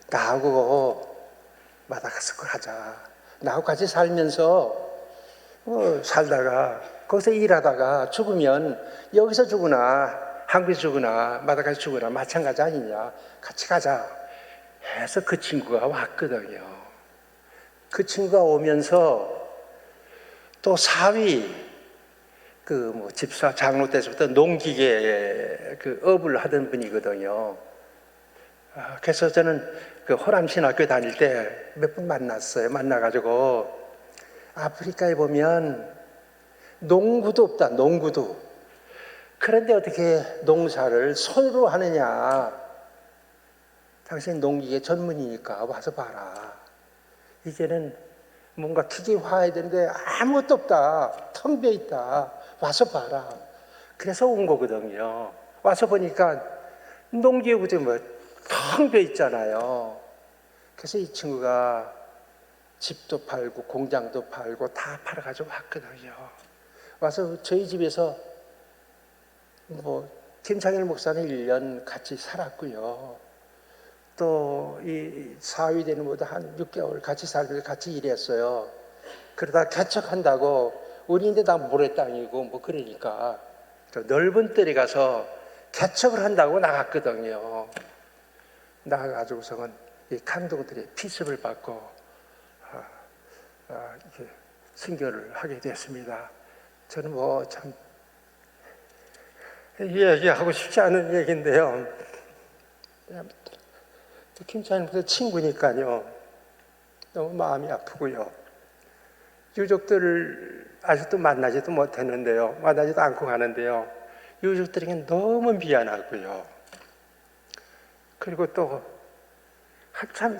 나하고 마다가스카르 하자. 나하고 같이 살면서 살다가 거기서 일하다가 죽으면 여기서 죽으나 한국에서 죽으나 마다가스카르 죽으나 마찬가지 아니냐. 같이 가자 해서 그 친구가 왔거든요. 그 친구가 오면서 또 사위 집사 장로 때부터 농기계 업을 하던 분이거든요. 그래서 저는 호남 신학교 다닐 때 몇 분 만났어요. 만나가지고 아프리카에 보면 농구도 없다. 농구도. 그런데 어떻게 농사를 손으로 하느냐. 당신 농기계 전문이니까 와서 봐라. 이제는 뭔가 기계화해야 되는데 아무것도 없다. 텅 비어 있다. 와서 봐라. 그래서 온 거거든요. 와서 보니까 농기구도 텅 비어 있잖아요. 그래서 이 친구가 집도 팔고 공장도 팔고 다 팔아가지고 왔거든요. 와서 저희 집에서 김창일 목사는 1년 같이 살았고요. 또 이 사위 되는 것보다 한 6개월 같이 살면서 같이 일했어요. 그러다 개척한다고 우리인데 다 모래땅이고 그러니까 저 넓은 뜰에 가서 개척을 한다고 나갔거든요. 나가가지고서는 이 감독들의 피습을 받고 이렇게 순교를 하게 됐습니다. 저는 참 얘기하고 싶지 않은 얘기인데요. 김찬일 친구니까요. 너무 마음이 아프고요. 유족들을 아직도 만나지도 못했는데요. 만나지도 않고 가는데요. 유족들에게 너무 미안하고요. 그리고 또 한참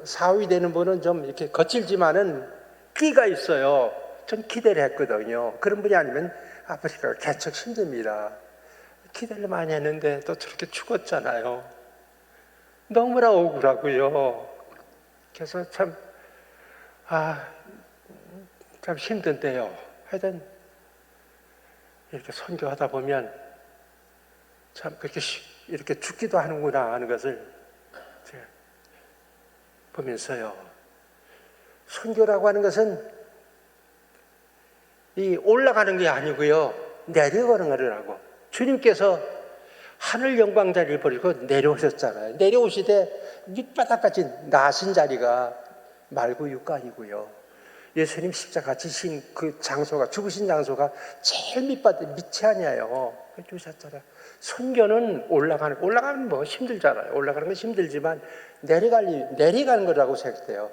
사위 되는 분은 좀 이렇게 거칠지만은 끼가 있어요. 좀 기대를 했거든요. 그런 분이 아니면 아프리카가 개척 힘듭니다. 기대를 많이 했는데 또 저렇게 죽었잖아요. 너무나 억울하고요. 그래서 참 힘든데요. 하여튼 이렇게 선교하다 보면 참 그렇게 이렇게 죽기도 하는구나 하는 것을 제가 보면서요. 선교라고 하는 것은 이 올라가는 게 아니고요. 내려가는 거라고. 주님께서 하늘 영광 자리를 버리고 내려오셨잖아요. 내려오시되 밑바닥까지 나신 자리가 말구유가이고요. 예수님 십자가 지신 그 장소가, 죽으신 장소가 제일 밑이 아니에요. 주셨잖아요. 선교는 올라가는 뭐 힘들잖아요. 올라가는 건 힘들지만 내려가는 거라고 생각돼요.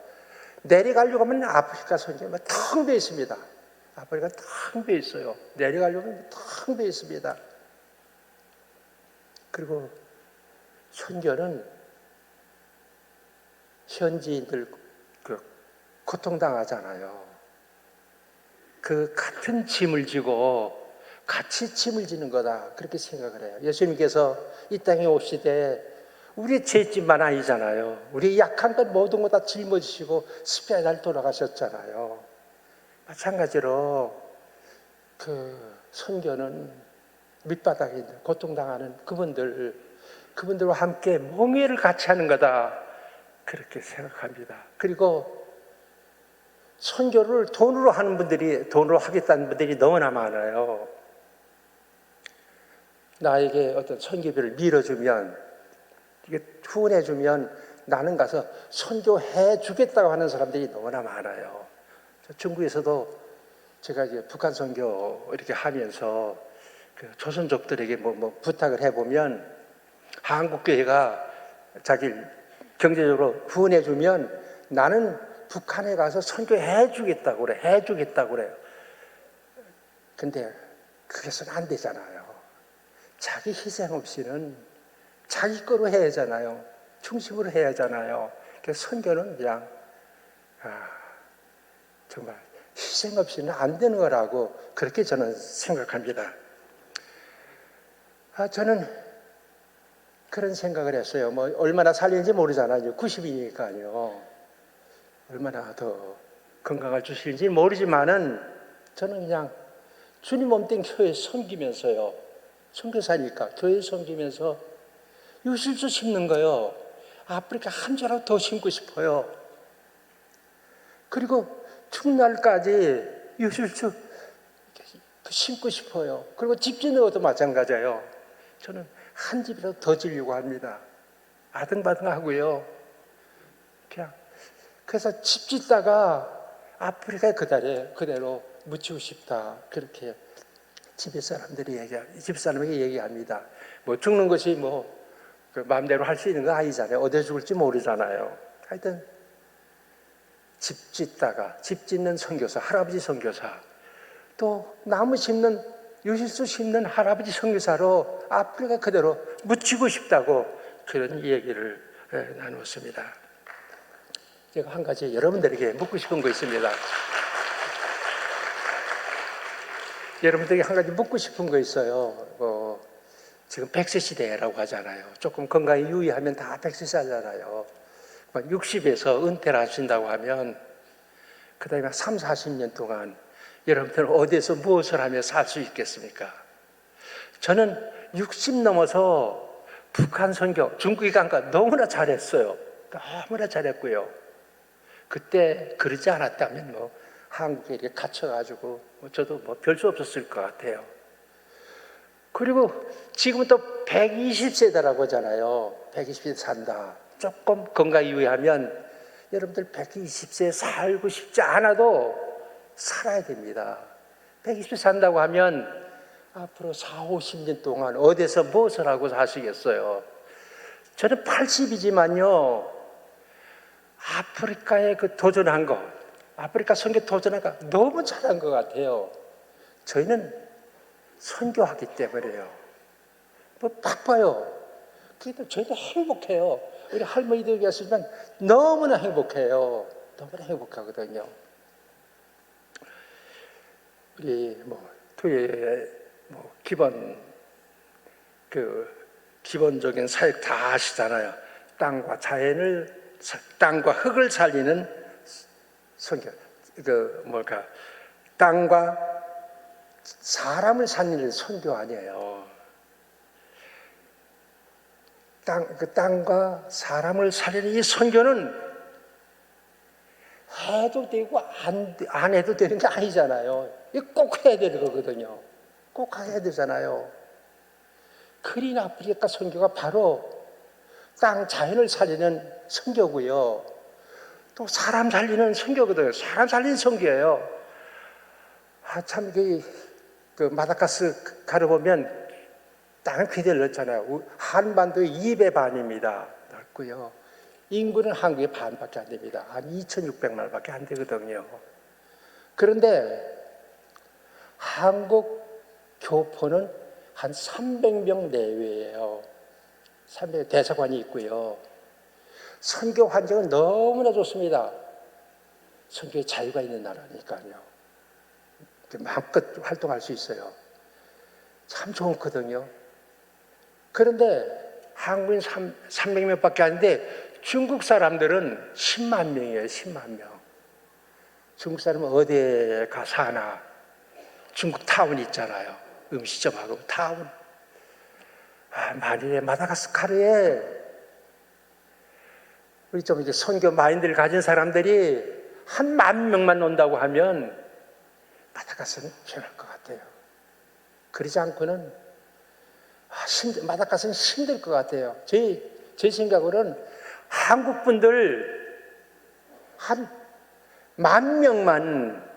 내려가려고 하면 아프리카 선교가 텅 비어 있습니다. 아프리카 텅 비어 있어요. 내려가려고 하면 텅 비어 있습니다. 그리고 선교는 현지인들 고통당하잖아요. 그 같은 짐을 지고 같이 짐을 지는 거다, 그렇게 생각을 해요. 예수님께서 이 땅에 오시되 우리 죄짐만 아니잖아요. 우리 약한 것 모든 거 다 짊어지시고 십자가에 돌아가셨잖아요. 마찬가지로 그 선교는 밑바닥에 고통당하는 그분들과 함께 몽회를 같이 하는 거다, 그렇게 생각합니다. 그리고 선교를 돈으로 하겠다는 분들이 너무나 많아요. 나에게 어떤 선교비를 밀어주면, 이게 후원해주면 나는 가서 선교해 주겠다고 하는 사람들이 너무나 많아요. 중국에서도 제가 이제 북한 선교 이렇게 하면서 그 조선족들에게 뭐 부탁을 해보면, 한국교회가 자기 경제적으로 후원해주면 나는 북한에 가서 선교해주겠다고 그래요. 근데 그것은 안 되잖아요. 자기 희생 없이는 자기 거로 해야 하잖아요. 중심으로 해야 하잖아요. 그래서 선교는 그냥 정말 희생 없이는 안 되는 거라고 그렇게 저는 생각합니다. 저는 그런 생각을 했어요. 뭐 얼마나 살리는지 모르잖아요. 90이니까요. 얼마나 더 건강을 주실지 모르지만은 저는 그냥 주님 몸된 교회 섬기면서요. 선교사니까 교회 섬기면서 유실수 심는 거요. 아프리카 한 자락 더 심고 싶어요. 그리고 죽날까지 유실수 심고 싶어요. 그리고 집 짓는 것도 마찬가지예요. 저는 한 집이라도 더 지려고 합니다. 아등바등하고요. 그냥 그래서 집 짓다가 아프리카에 그대로 묻히고 싶다, 그렇게 집사람에게 얘기합니다. 뭐 죽는 것이 그 마음대로 할 수 있는 거 아니잖아요. 어디에 죽을지 모르잖아요. 하여튼 집 짓는 선교사, 할아버지 선교사, 또 나무 심는, 유실수 심는 할아버지 선교사로 아프리카 그대로 묻히고 싶다고 그런 얘기를 나누었습니다. 제가 한 가지 여러분들에게 묻고 싶은 거 있습니다. 여러분들에게 한 가지 묻고 싶은 거 있어요. 지금 100세 시대라고 하잖아요. 조금 건강에 유의하면 다 100세 하잖아요. 60에서 은퇴를 하신다고 하면 그 다음에 3, 40년 동안 여러분들은 어디에서 무엇을 하며 살 수 있겠습니까? 저는 60 넘어서 북한 선교, 중국에 간 거 너무나 잘했어요. 너무나 잘했고요. 그때 그러지 않았다면 한국에 이렇게 갇혀가지고 저도 별 수 없었을 것 같아요. 그리고 지금은 또 120세다라고 하잖아요. 120세 산다. 조금 건강 유의하면 여러분들 120세 살고 싶지 않아도 살아야 됩니다. 120세 산다고 하면 앞으로 4, 50년 동안 어디서 무엇을 하고 사시겠어요? 저는 80이지만요. 아프리카에 도전한 거, 아프리카 선교 도전한 거 너무 잘한 것 같아요. 저희는 선교하기 때문에요. 바빠요. 그래도 저희도 행복해요. 우리 할머니들 계시지만 너무나 행복해요. 너무나 행복하거든요. 우리 교회의 기본적인 사역 다 하시잖아요. 땅과 흙을 살리는 선교, 땅과 사람을 살리는 선교 아니에요. 땅과 사람을 살리는 이 선교는 해도 되고 안 해도 되는 게 아니잖아요. 이거 꼭 해야 되는 거거든요. 꼭 해야 되잖아요. 그린 아프리카 선교가 바로 땅 자연을 살리는 선교고요. 또 사람 살리는 선교거든요. 사람 살리는 선교예요. 참, 그 마다가스카르 보면 땅은 굉장히 넓잖아요. 한반도의 2배 반입니다. 넓고요. 인구는 한국의 반밖에 안 됩니다. 한 2,600만 밖에 안 되거든요. 그런데 한국 교포는 한 300명 내외예요. 300 대사관이 있고요. 선교 환경은 너무나 좋습니다. 선교의 자유가 있는 나라니까요. 마음껏 활동할 수 있어요. 참 좋거든요. 그런데 한국인 300명밖에 안 되는데 중국 사람들은 10만 명이에요. 10만 명. 중국 사람은 어디에 가 사나? 중국 타운 있잖아요. 음식점하고 타운. 만일에 마다가스카르에 우리 좀 이제 선교 마인드를 가진 사람들이 한 10,000명만 온다고 하면 마다가스는 변할 것 같아요. 그러지 않고는 마다가스는 힘들 것 같아요. 제 생각으로는 한국 분들 한 10,000명만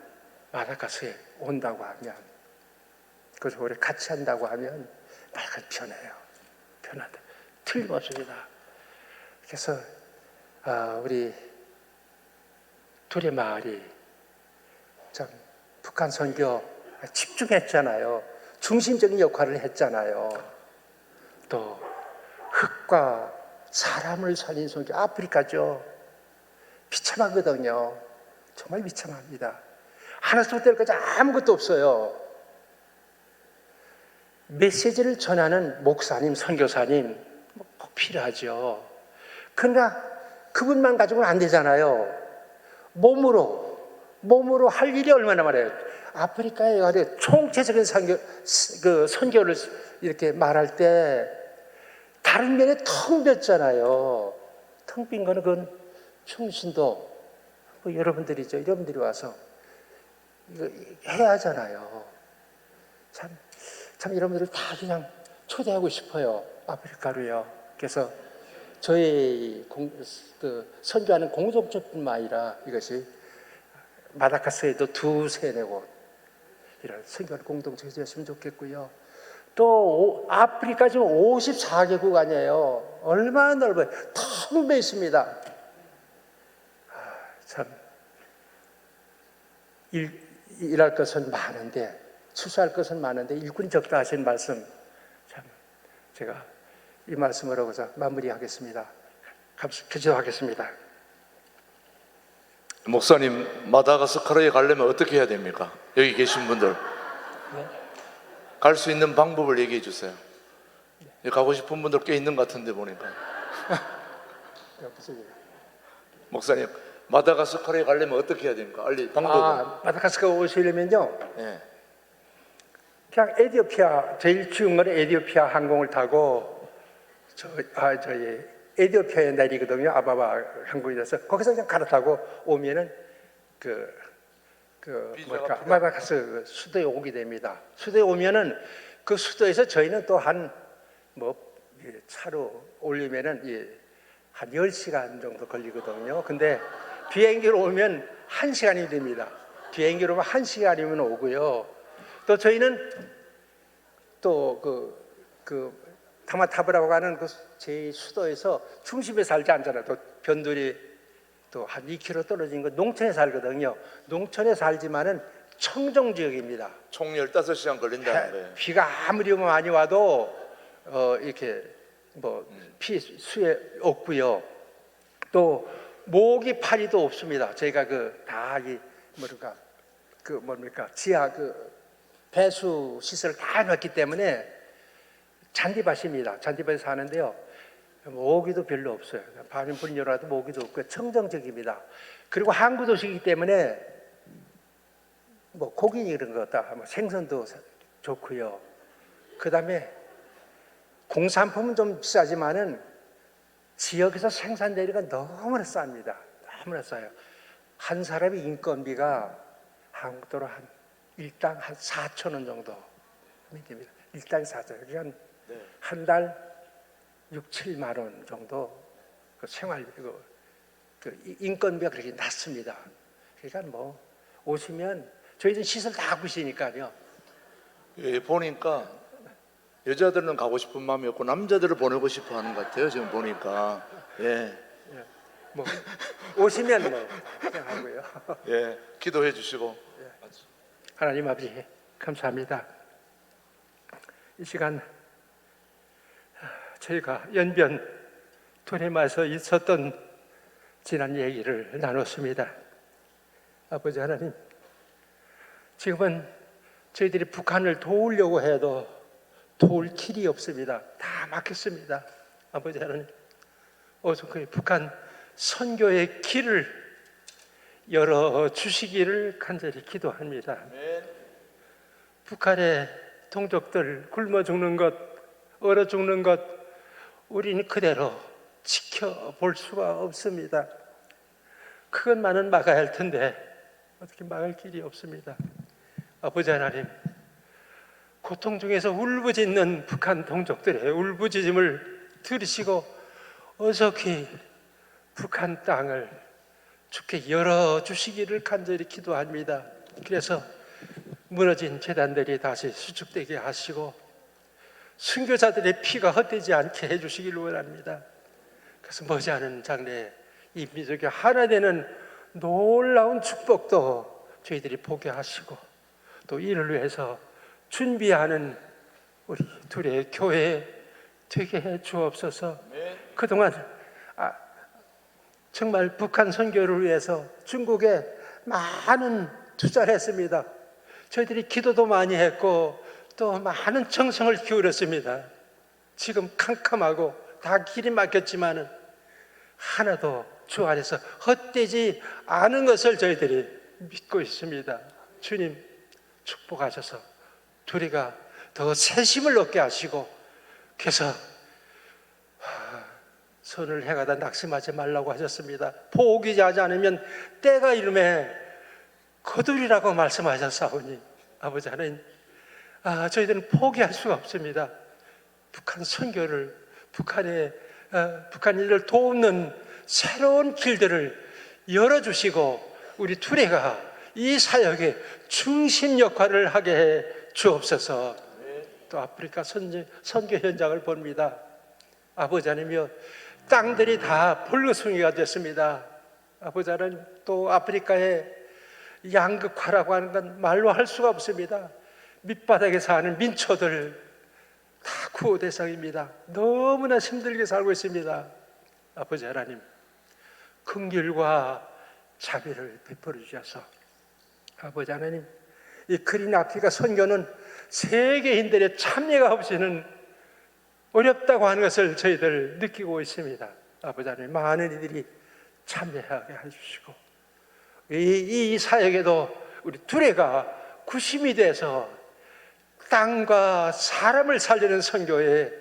마다가스에 온다고 하면, 그래서 우리 같이 한다고 하면 마다가스 편해요. 편하다. 틀림없습니다. 그래서 우리 둘의 마을이 참 북한 선교 집중했잖아요. 중심적인 역할을 했잖아요. 또 흙과 사람을 살린 선교, 아프리카죠. 비참하거든요. 정말 비참합니다. 하나부터 열까지 아무것도 없어요. 메시지를 전하는 목사님, 선교사님 꼭 필요하죠. 그러나 그분만 가지고는 안 되잖아요. 몸으로 할 일이 얼마나 많아요. 아프리카에 가서 총체적인 선교를 이렇게 말할 때 다른 면에 텅 볐잖아요. 텅 빈 거는 그건 충신도 여러분들이죠. 여러분들이 와서 이거 해야 하잖아요. 참 여러분들을 다 그냥 초대하고 싶어요. 아프리카로요. 그래서 저희 선교하는 공동체뿐만 아니라 이것이 마다가스에도 2-3곳 이런 선교하는 공동체가 되었으면 좋겠고요. 또 아프리카 지금 54개국 아니에요. 얼마나 넓어요. 텅 배 있습니다. 참 일할 것은 많은데, 추수할 것은 많은데 일꾼이 적다 하신 말씀, 참 제가 이 말씀을 하고서 마무리하겠습니다. 기도하겠습니다. 목사님, 마다가스카르에 가려면 어떻게 해야 됩니까? 여기 계신 분들 네? 갈 수 있는 방법을 얘기해 주세요. 가고 싶은 분들 꽤 있는 것 같은데 보니까. 목사님, 마다가스카르에 가려면 어떻게 해야 됩니까? 알리 방법은. 마다가스카르 오시려면요, 네. 그냥 에티오피아, 제일 쉬운 거는 에티오피아 항공을 타고 저희 에티오피아에 내리거든요. 아바바 항공이라서 거기서 그냥 갈아타고 오면은 마다가스카르 수도에 오게 됩니다. 수도에 오면은 그 수도에서 저희는 또 차로 올리면은 한 10시간 정도 걸리거든요. 근데 비행기로 오면 1시간이 됩니다. 비행기로 오면 1시간이면 오고요. 또 저희는 또 타마타브라고 하는 제 수도에서 중심에 살지 않잖아요. 또 변두리 또 한 2km 떨어진 거 농촌에 살거든요. 농촌에 살지만은 청정 지역입니다. 총 15시간 걸린다는 거예요. 비가 아무리 많이 와도 이렇게 피수에 없고요. 또 모기 파리도 없습니다. 저희가 지하 배수 시설을 다 해놨기 때문에 잔디밭입니다. 잔디밭에 사는데요. 모기도 별로 없어요. 밤에 문 열어도 모기도 없고 청정적입니다. 그리고 항구 도시이기 때문에 고기 이런 거 다 생선도 좋고요. 그 다음에 공산품은 좀 비싸지만은 지역에서 생산되는 건 너무나 쌉니다. 너무나 싸요. 한 사람의 인건비가 한국 돈으로 일당 한 4,000원 정도 됩니다. 일당 4,000원. 그러니까 한 달 6-7만 원 정도 생활 인건비가 그렇게 낮습니다. 그러니까 뭐 오시면 저희들 시설 다 구시니까요. 예, 보니까 여자들은 가고 싶은 마음이 없고 남자들을 보내고 싶어 하는 것 같아요. 지금 보니까. 예, 뭐 오시면 뭐 그냥 하고요. 예, 기도해 주시고. 하나님 아버지 감사합니다. 이 시간 저희가 연변 두레마에서 있었던 지난 얘기를 나눴습니다. 아버지 하나님, 지금은 저희들이 북한을 도우려고 해도 도울 길이 없습니다. 다 막혔습니다. 아버지 하나님, 어서 그 북한 선교의 길을 열어주시기를 간절히 기도합니다. 북한의 동족들 굶어 죽는 것, 얼어 죽는 것 우리는 그대로 지켜볼 수가 없습니다. 그것만은 막아야 할 텐데 어떻게 막을 길이 없습니다. 아버지 하나님, 고통 중에서 울부짖는 북한 동족들의 울부짖음을 들으시고 어서히 북한 땅을 주께 열어주시기를 간절히 기도합니다. 그래서 무너진 재단들이 다시 수축되게 하시고 순교자들의 피가 헛되지 않게 해주시기를 원합니다. 그래서 머지않은 장래에 이 민족이 하나 되는 놀라운 축복도 저희들이 보게 하시고 또 이를 위해서 준비하는 우리 둘의 교회 되게 해 주옵소서. 그동안 정말 북한 선교를 위해서 중국에 많은 투자를 했습니다. 저희들이 기도도 많이 했고 또 많은 정성을 기울였습니다. 지금 캄캄하고 다 길이 막혔지만은 하나도 주 안에서 헛되지 않은 것을 저희들이 믿고 있습니다. 주님 축복하셔서 둘이가 더 새심을 얻게 하시고 그래서 선을 행하다 낙심하지 말라고 하셨습니다. 포기하지 않으면 때가 이름에 거두리라고 말씀하셨사오니 아버지 하나님, 저희들은 포기할 수가 없습니다. 북한 선교를 북한인을 돕는 새로운 길들을 열어주시고 우리 투레가 이 사역의 중심 역할을 하게 해 주옵소서. 또 아프리카 선교 현장을 봅니다. 아버지 하나님이여, 땅들이 다 볼거숭이가 됐습니다. 아버지 하나님, 또 아프리카의 양극화라고 하는 건 말로 할 수가 없습니다. 밑바닥에 사는 민초들 다 구호 대상입니다. 너무나 힘들게 살고 있습니다. 아버지 하나님, 긍휼과 자비를 베풀어 주셔서 아버지 하나님, 이 그린 아프리카 선교는 세계인들의 참여가 없이는 어렵다고 하는 것을 저희들 느끼고 있습니다. 아버지 하나님, 많은 이들이 참여하게 해주시고 이 사역에도 우리 두레가 구심이 돼서 땅과 사람을 살리는 선교에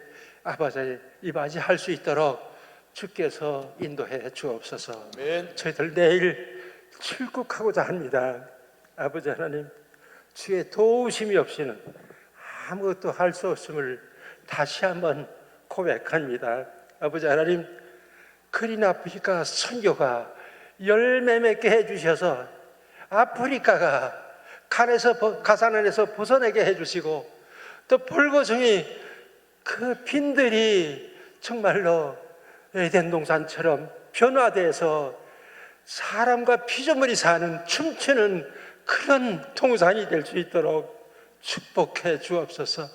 아버지 이바지할 수 있도록 주께서 인도해 주옵소서. 저희들 내일 출국하고자 합니다. 아버지 하나님, 주의 도우심이 없이는 아무것도 할 수 없음을 다시 한번 고백합니다. 아버지 하나님, 그린 아프리카 선교가 열매 맺게 해주셔서 아프리카가 가산 안에서 벗어나게 해주시고 또 볼거숭이 그 빈들이 정말로 에덴 동산처럼 변화돼서 사람과 피조물이 사는 춤추는 그런 동산이 될 수 있도록 축복해 주옵소서.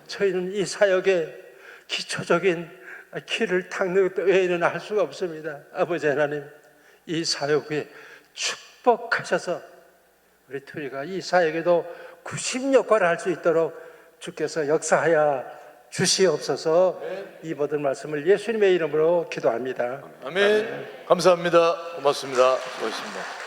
저희는 이 사역에 기초적인 길을 닦는 것 외에는 할 수가 없습니다. 아버지 하나님, 이 사역에 축복하셔서 우리 투리가 이 사역에도 구심 역할을 할 수 있도록 주께서 역사하여 주시옵소서. 이 모든 말씀을 예수님의 이름으로 기도합니다. 아멘. 감사합니다. 고맙습니다. 수고하셨습니다.